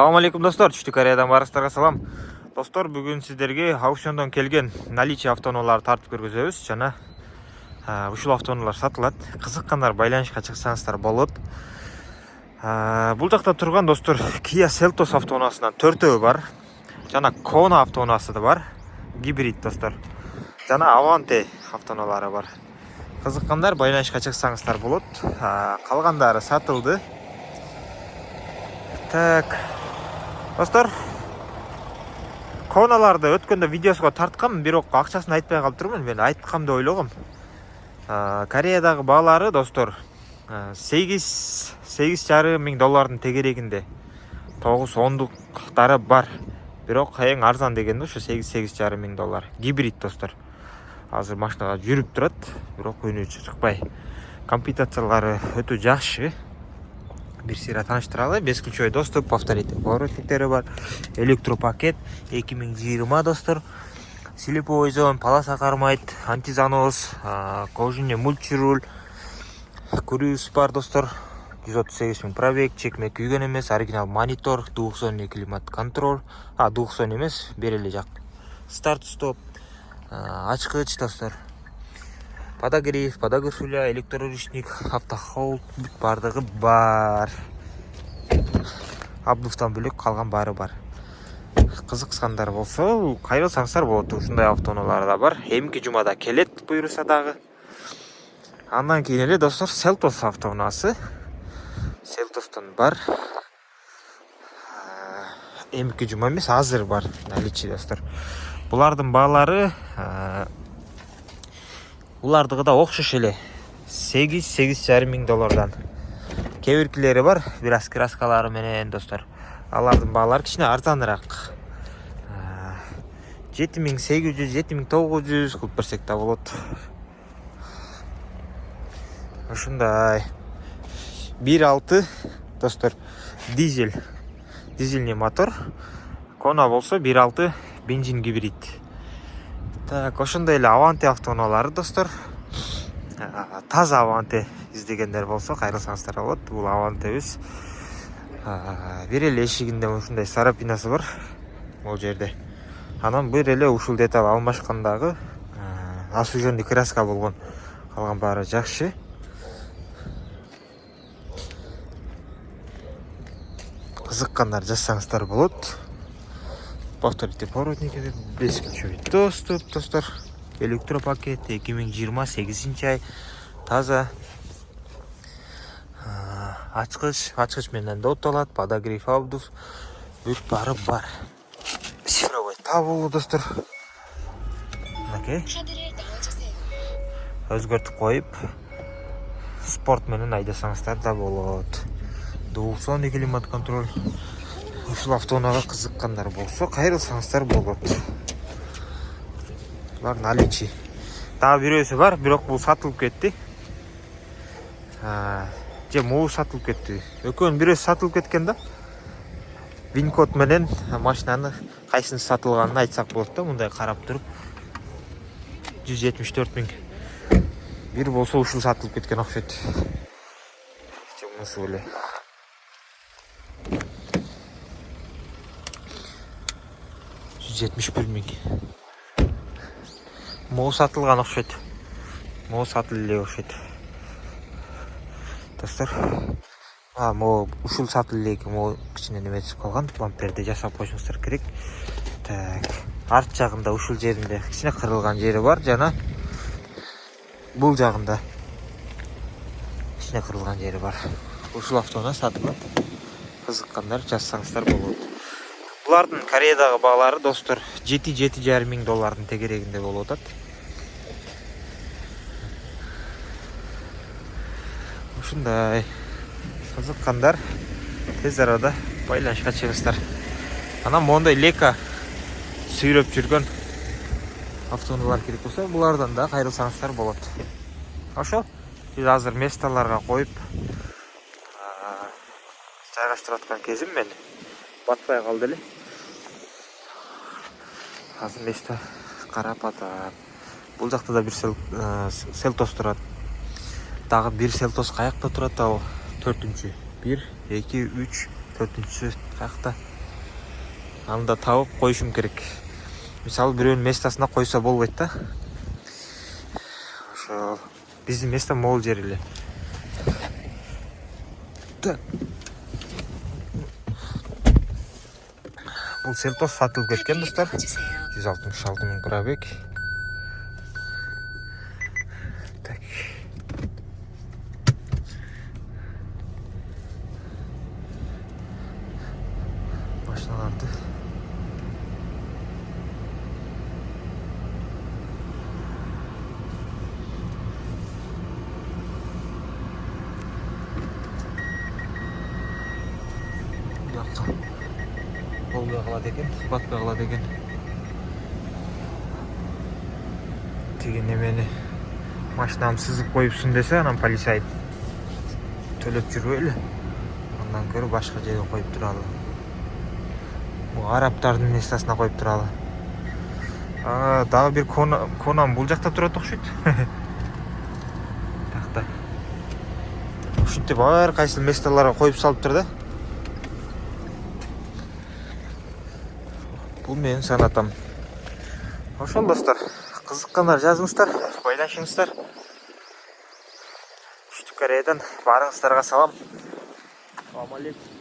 Assalamu alaikum достор, Түштүк Кореядан барыңыздарга салам. Достор, бүгүн сиздерге аукциондон келген наличие автоунааларды тартып көргөзөбүз. Жана ушул автоунаалар сатылат. Кызыккандар байланышка чыксаңыздар болот. Бул жакта турган достор Kia Seltos автоунаасынан 4-өө бар. Жана Kona автоунаасы да бар. Гибрид достор. Жана Avante автоунаалары бар. Кызыккандар байланышка чыксаңыздар болот. Калгандары сатылды. Так. Достор, Konaаларды өткөндө видеосуга тарткам, бирок акчасын айтпай калыптырмын. Мен айткам деп ойлогом. Кореядагы баалары достор 8,5 миң доллардын тегерегинде. 9-10дуктары бар. Бирок эң арзан дегенде ушу 8,5 миң доллар. Гибрид достор. Азыр машинага жүрүп турат, бирок үнү чыкпай. Комплектациялары өтө жакшы. Bir sıra tanıştıralım. 5 ключевой доступ, повторите. Поворотниктери бар. Электропакет 2020 достор. Слеповой зон, полоса кармайт, антизанос, кожаный мультируль, круиз бар достор. 138 миң пробег, чекме күйгөн эмес, оригинал монитор, двухзонный климат контроль. Двухзонный эмес, берели жак. Старт стоп, ачкыч достор. Подогрев рюля, электроручник, автохолд бардыгы бар. Абдуфтан бөлөк калган баары бар. Кызыксандар болсо, кайрылсаңыздар болот. Ушундай автоунаалар да бар. Эмки жумада келет буйруса дагы. Андан кийин эле достор Seltos автоунаасы. Seltostон бар. Эмки жума эмес, азыр бар наличие достор. Булардын баалары улардыгы да окшош эле. 8,5 миң доллардан. Кебиркилери бар, бир аз краскалары менен достор. Алардын баалары кичине арзаныраак. 7,800, 7,900 кылып берсек да болот. Ушундай 1.6 достор, дизельный мотор. Kona болсо 1.6 бензин гибрид. Так, ошондой эле Avante автоунаалары достор. Таза Avante издегендер болсо кайрылсаңыздар болот. Бул Avante эмес. Бир эле эшигинде ушундай сарапинасы бар. Бул жерде. Анан бир эле ушул деталь алмашкандагы освеженный краска болгон. Калган баары жакшы. Кызыккандар жазсаңыздар болот. Повторите поворотники, 5 ключевой доступ достор. Электропакет 2028 ай. Таза. Ачкыч менен да отолат. Подогрев абдуф. Бүт бары бар. Цифровой табулу достор. Окей. Өзгөртүп коюп спорт менен айдасаңыздар да болот. Двухзонный климат контроль. Ушул автоунаага кызыккандар болсо кайрылсаңыздар болот. Булар наличие. Дагы бирөөсү бар, бирок бул сатылып кетти. Же могу сатылып кетти. Экөөнүн бирөөсү сатылып кеткен да. Вин-код менен машинаны кайсынын сатылганын айтсак болот да, мындай карап туруп. 174 миң. Бир болсо ушул сатылып кеткен окшойт. Мусу эле. 171 миң. Могу сатылган окшойт. Могу сатылып эле окшойт. Достор. Могу ушул сатылып эле, могу кичине неме түшүп калган. Бамперди жасап койсоңуздар керек. Так. Арт жагында ушул жеринде кичине кырылган жери бар, жана бул жагында кичине кырылган жери бар. Ушул автоунааны сатылат. Кызыккандар жазсаңыздар болот. Булардын Кореядагы баалары достор 7,5 миң доллардын тегерегинде болуп атат. Ушундай кызыккандар тез арада байланышка чыгыңыздар. Анан моундай лека сүйрөп жүргөн автоунаалар керек болсо, булардан да кайрылсаңыздар болот. Ошо биз азыр месталарга коюп жайгаштырып аткан кезим мен батпай калды эле. Азыр место карап атам. Бул жакта да бир Seltos турат. Дагы бир Seltos каякта турат ал? 4-чү. 1, 2, 3, 4-чү каякта. аны да табып коюшум керек. Мисалы бирөөнүн местосуна койсо болбойт да. Ошо биздин место могул жер эле. Бул Селтос сатылып кеткен достор. 166 миң пробег. Так. Машиналарды болбой калат экен, батпай калат экен. Тиги немени машинамды сызып коюпсуң десе, анан полиция төлөп жүрбөйлү. Андан көрө башка жерге коюп туралы. Бул араптардын местосуна коюп туралы. Дагы бир конам бул жакта турат окшойт. Такта. Ушинтип ар кайсы местолорго коюп салыптыр да. Бул менин санатам. Ошол достор, кызыккандар жазыңыздар, байланышыңыздар. Түштүк Кореядан баарыңыздарга салам. Салам алейкум.